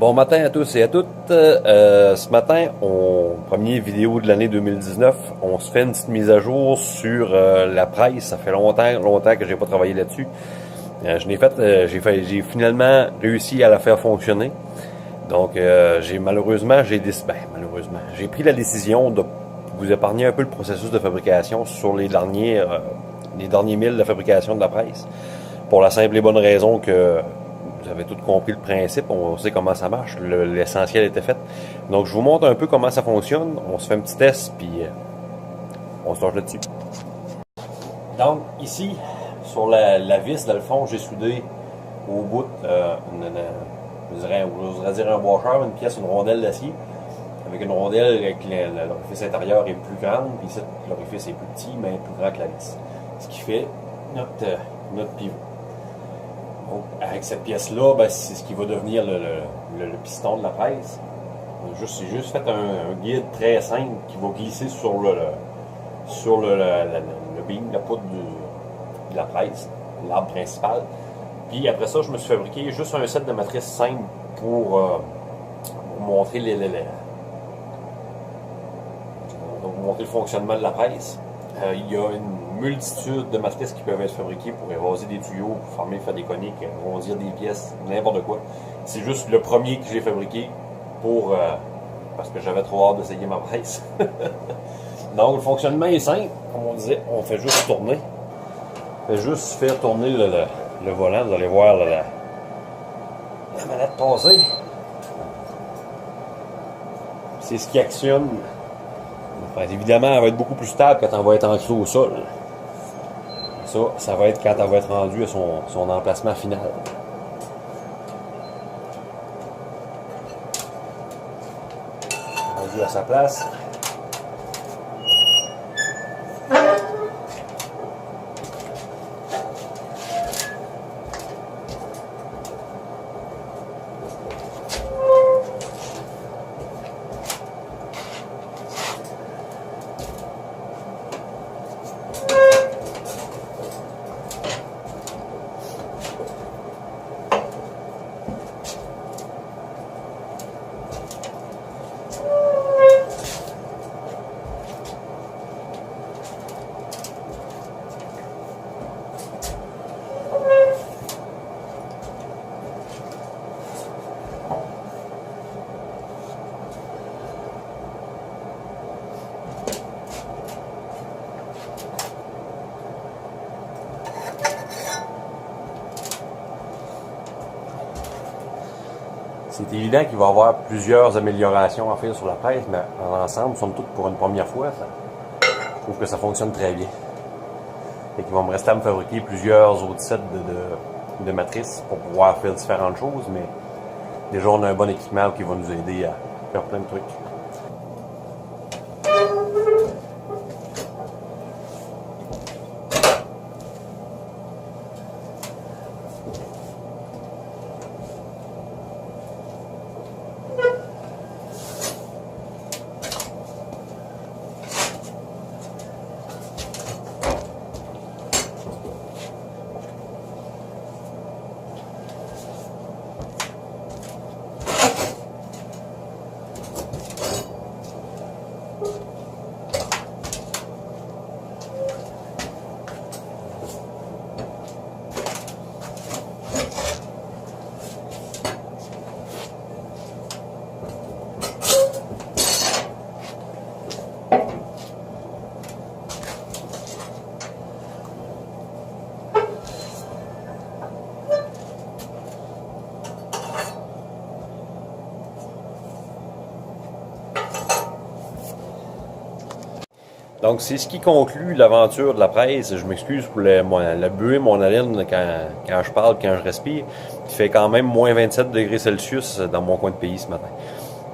Bon matin à tous et à toutes. Ce matin, première vidéo de l'année 2019, on se fait une petite mise à jour sur la presse. Ça fait longtemps que j'ai pas travaillé là-dessus. J'ai finalement réussi à la faire fonctionner. Donc, malheureusement, j'ai pris la décision de vous épargner un peu le processus de fabrication sur les derniers milles de fabrication de la presse. Pour la simple et bonne raison que vous avez tout compris le principe, on sait comment ça marche, l'essentiel était fait. Donc je vous montre un peu comment ça fonctionne, on se fait un petit test, puis on se lance là-dessus. Donc ici, sur la vis, dans le fond, j'ai soudé au bout, j'oserais dire un washer, une rondelle d'acier, avec une rondelle avec l'orifice intérieur est plus grande, puis ici l'orifice est plus petit, mais plus grand que la vis. Ce qui fait notre pivot. Donc, avec cette pièce-là, ben, c'est ce qui va devenir le piston de la presse. J'ai juste fait un guide très simple qui va glisser sur le beam, la poutre de la presse, l'arbre principal. Puis après ça, je me suis fabriqué juste un set de matrices simples pour montrer le fonctionnement de la presse. Il y a une multitude de matrices qui peuvent être fabriquées pour évaser des tuyaux, pour former, faire des coniques, arrondir des pièces, n'importe quoi. C'est juste le premier que j'ai fabriqué parce que j'avais trop hâte d'essayer ma presse. Donc le fonctionnement est simple, comme on disait, on fait juste tourner. On fait juste faire tourner le volant, vous allez voir la manette passer. C'est ce qui actionne. Enfin, évidemment, elle va être beaucoup plus stable quand elle va être ancrée au sol. Ça va être quand elle va être rendue à son emplacement final. Rendue à sa place. C'est évident qu'il va y avoir plusieurs améliorations à faire sur la presse, mais en ensemble, somme toute, pour une première fois, je trouve que ça fonctionne très bien. Et qu'il va me rester à me fabriquer plusieurs autres sets de matrices pour pouvoir faire différentes choses, mais déjà on a un bon équipement qui va nous aider à faire plein de trucs. Donc, c'est ce qui conclut l'aventure de la presse. Je m'excuse pour la buée, mon haleine quand je parle, quand je respire. Il fait quand même moins 27 degrés Celsius dans mon coin de pays ce matin.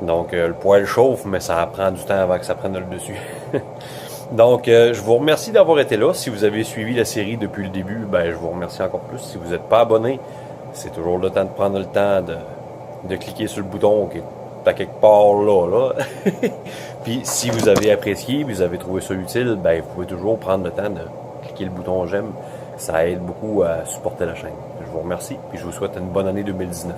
Donc, le poêle chauffe, mais ça prend du temps avant que ça prenne le dessus. Donc, je vous remercie d'avoir été là. Si vous avez suivi la série depuis le début, ben, je vous remercie encore plus. Si vous n'êtes pas abonné, c'est toujours le temps de prendre le temps de cliquer sur le bouton qui est à quelque part là. Puis si vous avez apprécié, vous avez trouvé ça utile, ben vous pouvez toujours prendre le temps de cliquer le bouton j'aime. Ça aide beaucoup à supporter la chaîne. Je vous remercie, puis je vous souhaite une bonne année 2019.